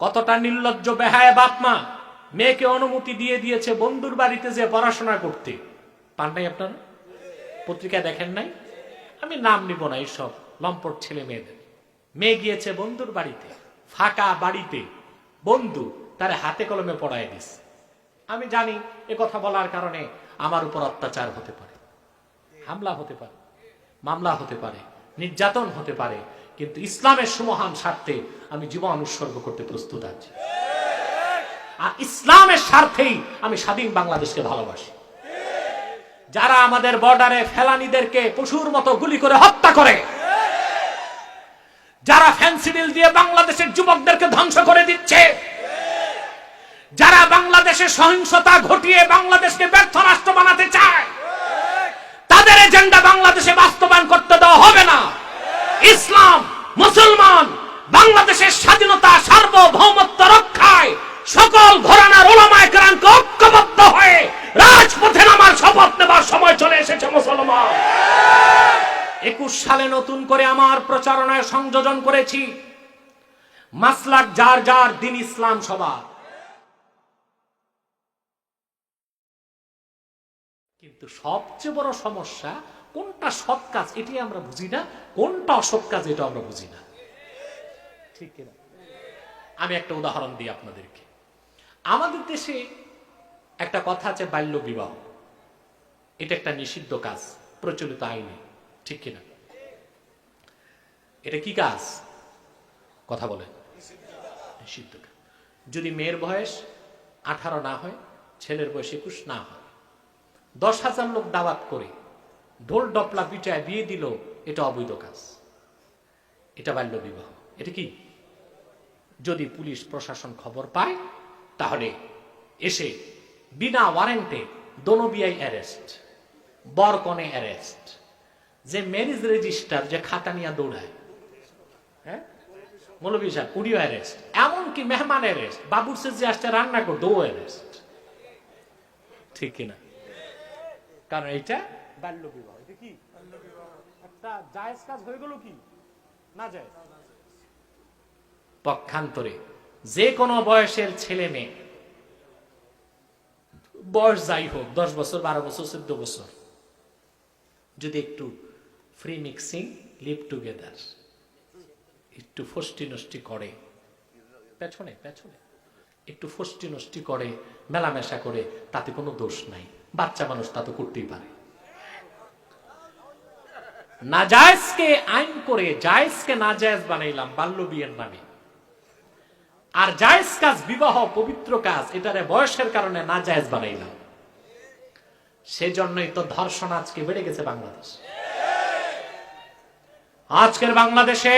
কতটা নির্লজ্জ বেহায়া বাপ মা মেয়েকে অনুমতি দিয়ে দিয়েছে বন্ধুর বাড়িতে যে পড়াশোনা করতে। পান নাই আপনারা? পত্রিকায় দেখেন নাই? আমি নাম নিব না এইসব লম্পট ছেলে মেয়েদের। মেয়ে গিয়েছে বন্ধুর বাড়িতে, ফাঁকা বাড়িতে বন্ধু তারে হাতে কলমে পড়ায় দিচ্ছে। আমি জানি এ কথা বলার কারণে আমার উপর অত্যাচার হতে পারে, হামলা হতে পারে, মামলা হতে পারে, নির্যাতন হতে পারে, কিন্তু ইসলামের সুমহান স্বার্থে আমি জীবন উৎসর্গ করতে প্রস্তুত আছি। আর ইসলামের স্বার্থেই আমি স্বাধীন বাংলাদেশকে ভালোবাসি। যারা আমাদের বর্ডারে ফেলানীদেরকে পশুর মতো গুলি করে হত্যা করে, যারা ফেন্সিডিল দিয়ে বাংলাদেশের যুবকদেরকে ধ্বংস করে দিচ্ছে, যারা বাংলাদেশে সহিংসতা ঘটিয়ে বাংলাদেশকে ব্যর্থ রাষ্ট্র বানাতে চায়, তাদের এজেন্ডা বাংলাদেশে বাস্তবায়ন করতে দেওয়া হবে না। ইসলাম, মুসলমান, বাংলাদেশের স্বাধীনতা, সার্বভৌমত্ব রক্ষায় সকল ঘরানার উলামায়ে কেরামকে ঐক্যবদ্ধ হয়ে রাজপথে নামার শপথ নেবার সময় চলে এসেছে মুসলমান। 21 সালে নতুন করে আমার প্রচারণায় সংযোজন করেছি মাসলাক যার যার, দিন ইসলাম সবার। কিন্তু সবচেয়ে বড় সমস্যা কোনটা সৎ কাজ এটি আমরা বুঝি না, কোনটা অসৎ কাজ এটা আমরা বুঝি না। ঠিক কিনা? আমি একটা উদাহরণ দিই আপনাদেরকে। আমাদের দেশে একটা কথা আছে, বাল্য বিবাহ। এটা একটা নিষিদ্ধ কাজ প্রচলিত আইনে, ঠিক কিনা? এটা কি কাজ? কথা বলেন। নিষিদ্ধ কাজ। যদি মেয়ের বয়স 18 না হয়, ছেলের বয়স 21 না হয়, 10,000 লোক দাওয়াত করে ঢোল ডপলা পিটায় বিয়ে দিল, এটা অবৈধ কাজ, এটা বাল্য বিবাহ। এটা কি? যদি পুলিশ প্রশাসন খবর পায় তাহলে এসে বিনা ওয়ারেন্টে দোনো বিয়াই অ্যারেস্ট, বর কনে অ্যারেস্ট, যে ম্যারেজ রেজিস্টার যে খাতা নিয়ে দৌড়ায়, হ্যাঁ, মৌলভী সাহেব উড়িও অ্যারেস্ট, এমনকি মেহমান অ্যারেস্ট, বাবুর সে যে আসছে রান্না করতো ও অ্যারেস্ট। ঠিক কিনা? কারণ এটা বাল্য বিবাহ। এটা কি? একটা জায়েজ কাজ হয়ে গেল কি না যায়? পক্ষান্তরে যে কোনো বয়সের ছেলে মেয়ে, বয়স যাই হোক, 10 বছর, 12 বছর, 14 বছর, যদি একটু ফ্রি মিক্সিং, লিভ টুগেদার, একটু ফষ্টি নষ্টি করে, পেছনে পেছনে একটু ফষ্টি নষ্টি করে, মেলামেশা করে, তাতে কোনো দোষ নাই। বাচ্চা মানুষ তা তো করতেই পারে। নাজায়েজকে আইন করে জায়েজকে নাজায়েজ বানাইলাম বাল্য বিয়ের নামে। আর জায়েজ কাজ, বিবাহ পবিত্র কাজ, এটারে বয়সের কারণে নাজায়েজ বানাইলাম। সেজন্যই তো ধর্ষণ আজকে বেড়ে গেছে বাংলাদেশ। আজকের বাংলাদেশে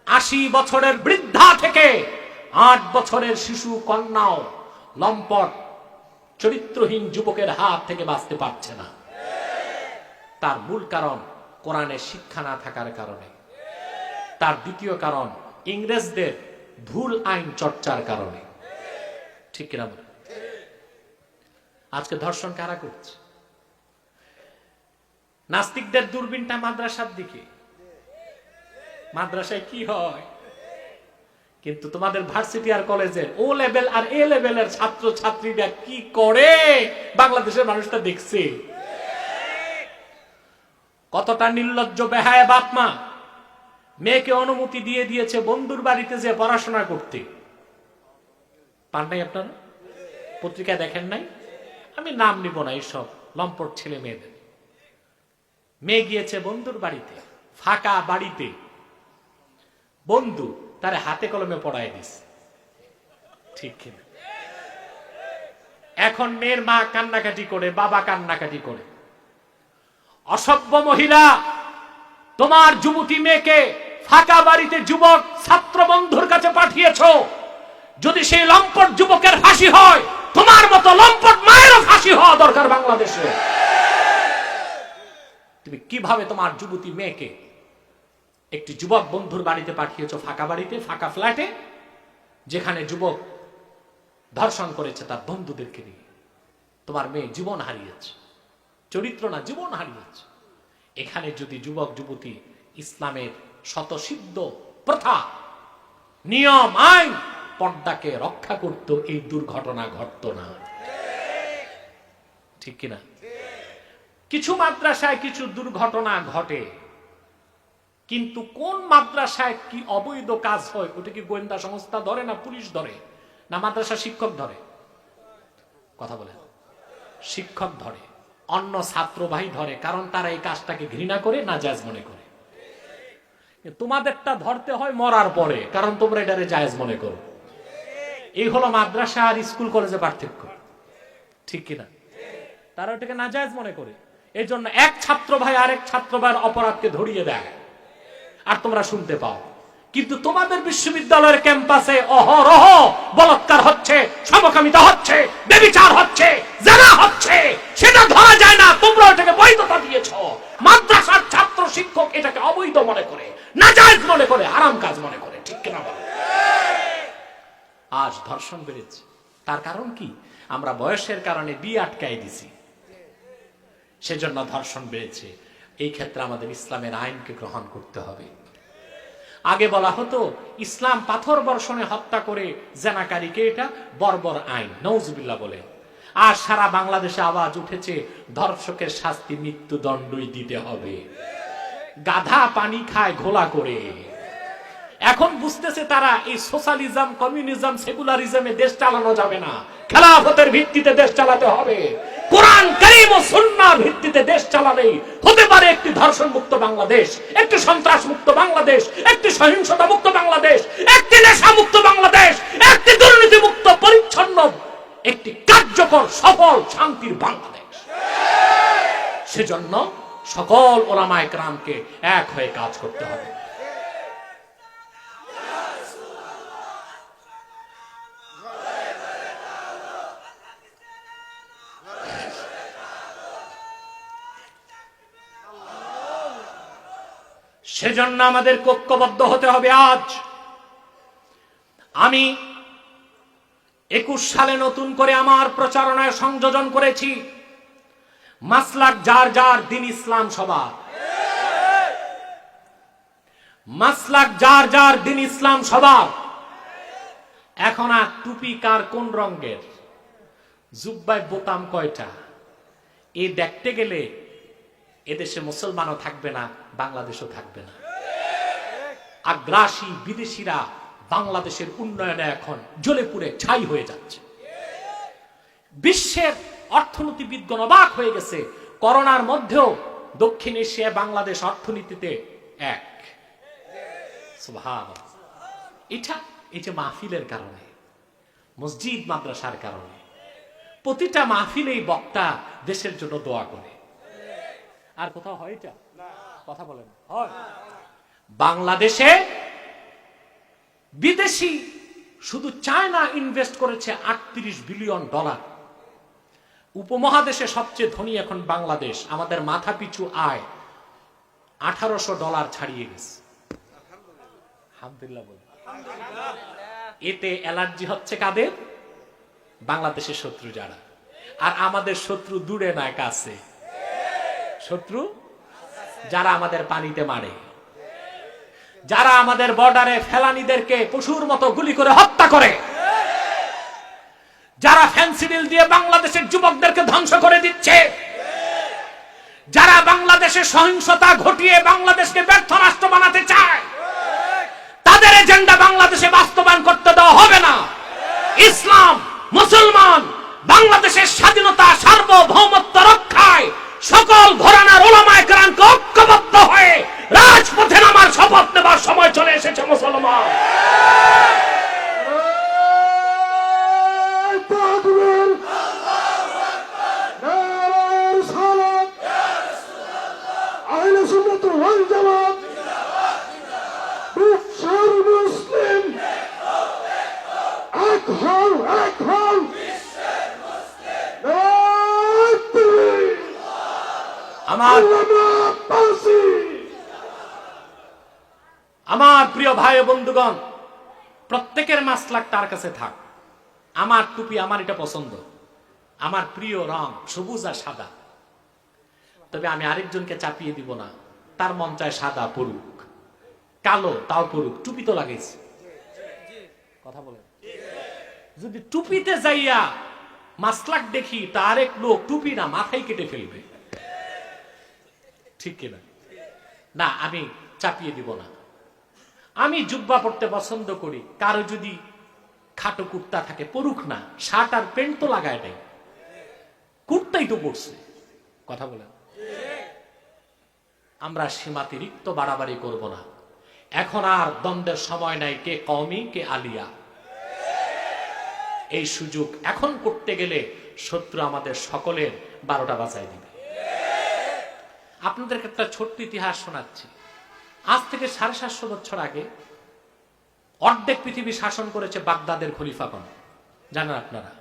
80 বছরের বৃদ্ধা থেকে 8 বছরের শিশু কন্যাও লম্পট চরিত্রহীন যুবকের হাত থেকে বাঁচতে পারছে না। তার মূল কারণ কোরআনের শিক্ষা না থাকার কারণে। তার দ্বিতীয় কারণ ইংরেজদের ভুল আইন চর্চার কারণে। ঠিক কিনা বলে? আজকে ধর্ষণ কারা করছে? নাস্তিকদের দূরবীনটা মাদ্রাসার দিকে। মাদ্রাসায় কি হয়? কিন্তু তোমাদের ভার্সিটি আর কলেজের ও লেভেল আর এ লেভেলের ছাত্র ছাত্রীরা কি করে বাংলাদেশের মানুষটা দেখছে। কতটা নির্লজ্জ বেহায়া বাপ মা মেয়েকে অনুমতি দিয়ে দিয়েছে বন্ধুর বাড়িতে যে পড়াশোনা করতে। পান নাই আপনারা? পত্রিকায় দেখেন নাই? আমি নাম নিব না এইসব লম্পট ছেলে মেয়েদের। মেয়ে গিয়েছে বন্ধুর বাড়িতে, ফাঁকা বাড়িতে বন্ধু তারে হাতে কলমে পড়ায় দিছে। ঠিক কিনা? এখন মেয়ের মা কান্নাকাটি করে, বাবা কান্নাকাটি করে। অসভ্য মহিলা, তোমার যুবতী মেয়েকে ফাঁকা বাড়িতে যুবক ছাত্র বন্ধুর কাছে পাঠিয়েছো। যদি সেই লম্পট যুবকের ফাঁসি হয়, তোমার মতো লম্পট মায়েরও ফাঁসি হওয়া দরকার বাংলাদেশে। তুমি কিভাবে তোমার যুবতী মেয়েকে একটি যুবক বন্ধুর বাড়িতে পাঠিয়েছো, ফাঁকা বাড়িতে, ফাঁকা ফ্ল্যাটে, যেখানে যুবক ধর্ষণ করেছে তার বন্ধুদেরকে নিয়ে। তোমার মেয়ে জীবন হারিয়েছে, চরিত্র না জীবন হারিয়েছে। এখানে যদি যুবক যুবতী ইসলামের শতসিদ্ধ প্রথা নিয়ম আইন পর্দাকে রক্ষা করত, এই দুর্ঘটনা ঘটতো না। ঠিক কিনা? কিছু মাদ্রাসায় কিছু দুর্ঘটনা ঘটে, কিন্তু কোন মাদ্রাসায় কি অবৈধ কাজ হয় ওটা কি গোয়েন্দা সংস্থা ধরে, না পুলিশ ধরে, না মাদ্রাসা শিক্ষক ধরে? কথা বলেন। শিক্ষক ধরে, অন্য ছাত্র ভাই ধরে, কারণ তারা এই কাজটাকে ঘৃণা করে, নাজায়েজ মনে করে। তোমাদেরটা ধরতে হয় মরার পরে, কারণ তোমরা এটারে জায়েজ মনে করো। এই হলো মাদ্রাসা আর স্কুল কলেজে পার্থক্য। ঠিক কিনা? তারা ওটাকে নাজায়েজ মনে করে, এই জন্য এক ছাত্র ভাই আরেক ছাত্র ভাইয়ের অপরাধকে ধরিয়ে দেয়, আর তোমরা শুনতে পাও। কিন্তু তোমাদের বিশ্ববিদ্যালয়ের ক্যাম্পাসে অহরহ বলাৎকার হচ্ছে, সমকামিতা হচ্ছে, ব্যভিচার হচ্ছে, জেনা হচ্ছে, সেটা ধরা যায় না। তোমরা এটাকে বৈধতা দিয়েছো। মাদ্রাসার ছাত্র শিক্ষক এটাকে অবৈধ মনে করে, নাজায়েজ মনে করে, হারাম কাজ মনে করে। ঠিক কিনা বলো? আজ ধর্ষণ বেড়েছে। তার কারণ কি? আমরা বয়সের কারণে বিয়ে আটকাই দিছি, সেজন্য ধর্ষণ বেড়েছে। এই ক্ষেত্রে আমাদের ইসলামের আইনকে গ্রহণ করতে হবে। আগে বলা হতো ইসলাম পাথর বর্ষণে হত্যা করে জেনাকারীকে এটা বর্বর আইন, নওজুবিল্লাহ বলে। আর সারা বাংলাদেশে আওয়াজ উঠেছে ধর্ষকের শাস্তি মৃত্যুদণ্ডই দিতে হবে। গাধা পানি খায় ঘোলা করে। এখন বুঝতেছে তারা এই সোশ্যালিজম, কমিউনিজম, সেকুলারিজমে দেশ চালানো যাবে না, খেলাফতের ভিত্তিতে দেশ চালাতে হবে। কোরআন কারীম ও সুন্নাহর ভিত্তিতে দেশ চালালেই হতে পারে একটি ধর্ষণ মুক্ত বাংলাদেশ, একটি সন্ত্রাস মুক্ত বাংলাদেশ, একটি সহিংসতা মুক্ত বাংলাদেশ, একটি নেশা মুক্ত বাংলাদেশ, একটি দুর্নীতি মুক্ত, পরিচ্ছন্ন, একটি কার্যকর, সফল, শান্তির বাংলাদেশ। সেজন্য সকল ওলামায়ে কেরামকে এক হয়ে কাজ করতে হবে। সেজন্য আমাদের ঐক্যবদ্ধ হতে হবে। আজ আমি 21 সালে নতুন করে আমার প্রচারণায় সংযোজন করেছি, মাসলাক যার যার, দিন ইসলাম সবার। মাসলাক যার যার, দিন ইসলাম সবার। এখন আর টুপি কার কোন রঙের, জুব্বায় বোতাম কয়টা, এই দেখতে গেলে এদেশে মুসলমানও থাকবে না, বাংলাদেশও থাকবে না। আগ্রাসী বিদেশিরা বাংলাদেশের উন্নয়নে এখন জ্বলে পুড়ে ছাই হয়ে যাচ্ছে। বিশ্বের অর্থনীতিবিদগণ অবাক হয়ে গেছে, করোনার মধ্যেও দক্ষিণ এশিয়া বাংলাদেশ অর্থনীতিতে এক। সুবহানাল্লাহ। এটা এই যে মাহফিলের কারণে, মসজিদ মাদ্রাসার কারণে, প্রতিটা মাহফিলেই বক্তা দেশের জন্য দোয়া করে। আর কোথাও হয় এটা? কথা বলেন। হয়। বাংলাদেশে বিদেশি শুধু চায়না ইনভেস্ট করেছে $38 বিলিয়ন। উপমহাদেশে সবচেয়ে ধনী এখন বাংলাদেশ। আমাদের মাথা পিছু আয় $1800 ছাড়িয়ে গেছে। আলহামদুলিল্লাহ বলে। এতে অ্যালার্জি হচ্ছে কাদের? বাংলাদেশের শত্রু যারা। আর আমাদের শত্রু দূরে না, কাছে। শত্রু যারা আমাদের পানিতে মারে, যারা আমাদের বর্ডারে ফেলানীদেরকে পশুর মতো গুলি করে হত্যা করে, যারা ফেন্সিডিল দিয়ে বাংলাদেশের যুবকদেরকে ধ্বংস করে দিচ্ছে, যারা বাংলাদেশে সহিংসতা ঘটিয়ে বাংলাদেশকে ব্যর্থ রাষ্ট্র বানাতে চায়, তাদের এজেন্ডা বাংলাদেশে বাস্তবায়ন করতে দেওয়া হবে না। ইসলাম, মুসলমান, বাংলাদেশের স্বাধীনতা, সার্বভৌমত্ব রক্ষায় সকল ঘরানার ওলামায়ে কেরামকে ঐক্যবদ্ধ হয়ে রাজপথে নামার শপথ নেবার সময় চলে এসেছে। মুসলমান মুসলিম এক হও, এক হও। আমার প্রিয় ভাই ও বন্ধুগণ, প্রত্যেকের মাসলাক তার কাছে থাক। আমার টুপি আমার এটা পছন্দ, আমার প্রিয় রং সবুজ আর সাদা। তবে আমি আরেকজনকে চাপিয়ে দিব না, তার মন চায় সাদা পড়ুক, কালো তাও পড়ুক, টুপি তো লাগাইছে। কথা বলেন। যদি টুপিতে যাইয়া মাসলাক দেখি তার এক লোক টুপি না মাথায় কেটে ফেলবে, ঠিক কিনা? না, আমি চাপিয়ে দিব না। আমি জুব্বা পড়তে পছন্দ করি, কারো যদি খাটো কুর্তা থাকে পরুক না, শার্ট আর প্যান্ট তো লাগায় নাই, কুর্তাই তো পড়ছে। কথা বলেন। আমরা সীমাতিরিক্ত বাড়াবাড়ি করব না। এখন আর দ্বন্দ্বের সময় নাই কে কওমি কে আলিয়া। এই সুযোগ এখন করতে গেলে শত্রু আমাদের সকলের 12টা বাজায় দিবে। আপনাদেরকে একটা ছোট্ট ইতিহাস শোনাচ্ছি। আজ থেকে 750 বছর আগে অর্ধেক পৃথিবী শাসন করেছে বাগদাদের খলিফাগণ, জানেন আপনারা?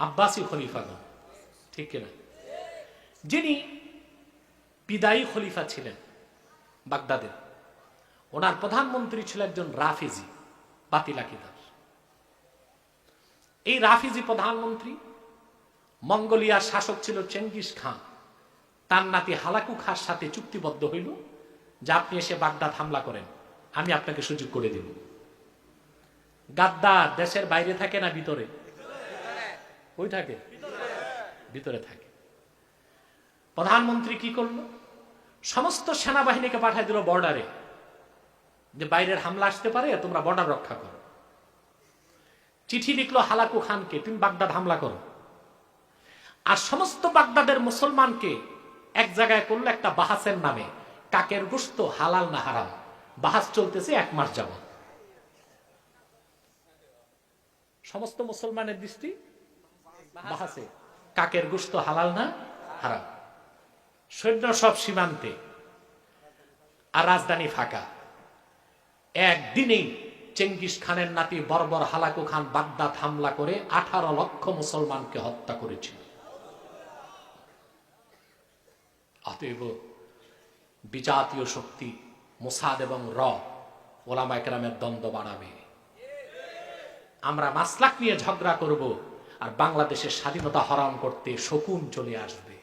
আব্বাসী খলিফাগণ, ঠিক কিনা? যিনি বিদায়ী খলিফা ছিলেন বাগদাদের, ওনার প্রধানমন্ত্রী ছিল একজন রাফিজি, বাতিল আকীদার। এই রাফিজি প্রধানমন্ত্রী, মঙ্গোলিয়ার শাসক ছিল চেঙ্গিস খান, তার নাতি হালাকু খাঁর সাথে চুক্তিবদ্ধ হইল যে আপনি এসে বাগদাদ হামলা করেন, আমি আপনাকে সুযোগ করে দিব। গাদ্দার দেশের বাইরে থাকে না ভিতরে? ওই থাকে, ভিতরে থাকে। প্রধানমন্ত্রী কি করলো? সমস্ত সেনাবাহিনীকে পাঠিয়ে দিল বর্ডারে, যে বাইরের হামলা আসতে পারে, তোমরা বর্ডার রক্ষা করো। চিঠি লিখলো হালাকু খানকে, তুমি বাগদাদ হামলা করো। আর সমস্ত বাগদাদের মুসলমানকে এক জায়গায় করলো একটা বাহাসের নামে, কাকের গোশত হালাল না হারাম। বাহাস চলতেছে 1 মাস যাবত। সমস্ত মুসলমানের দৃষ্টি বাহাসে, কাকের গোশত হালাল না হারাম। সৈন্য সব সীমান্তে, আর রাজধানী ফাঁকা। একদিনেই চেঙ্গিস খানের নাতি বর্বর হালাকু খান বাগদাদ হামলা করে 18 লক্ষ মুসলমানকে হত্যা করেছিল। অতএব বিজাতীয় শক্তি মোসাদ এবং ওলামা কেরামের দ্বন্দ্ব বাড়াবে। আমরা মাসলাক নিয়ে ঝগড়া করব, আর বাংলাদেশের স্বাধীনতা হরণ করতে শকুন চলে আসবে।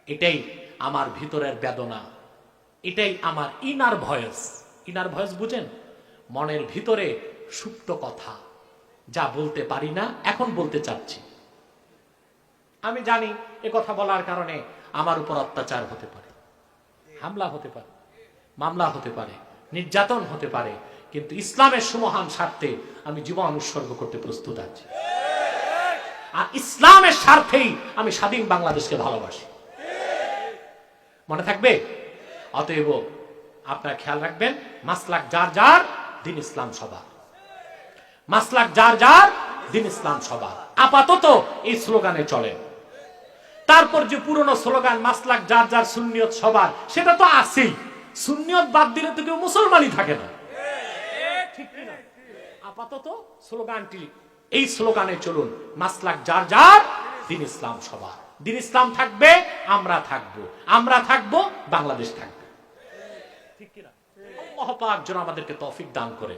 এটাই আমার ভিতরের বেদনা, এটাই আমার ইনার ভয়েস। ইনার ভয়েস বুঝেন? মনের ভিতরে সুপ্ত কথা, যা বলতে পারি না, এখন বলতে চাচ্ছি। আমি জানি এ কথা বলার কারণে আমার উপর অত্যাচার হতে পারে, হামলা হতে পারে, মামলা হতে পারে, নির্যাতন হতে পারে, কিন্তু ইসলামের সুমহান স্বার্থে আমি জীবন উৎসর্গ করতে প্রস্তুত আছি। আর ইসলামের স্বার্থেই আমি স্বাধীন বাংলাদেশকে ভালোবাসি। মনে থাকবে? অতএব আপনারা খেয়াল রাখবেন, মাসলাক যার যার, দিন ইসলাম সবার। মাসলাক যার যার, দিন ইসলাম সবার। আপাতত এই স্লোগানে চলেন। তারপর যে পুরনো স্লোগান মাসলাক যার যার, সুন্নিয়ত সবার, সেটা তো আছেই। সুন্নিয়ত বাদ দিলে তো কেউ মুসলমানই থাকে না, ঠিক কিনা? আপাতত স্লোগানটি, এই স্লোগানে চলুন, মাসলাক যার যার, দিন ইসলাম সবার। দিন ইসলাম থাকবে, আমরা থাকবো, আমরা থাকবো, বাংলাদেশ থাকবে, ঠিক কিনা? আল্লাহ পাক যেন আমাদেরকে তৌফিক দান করে।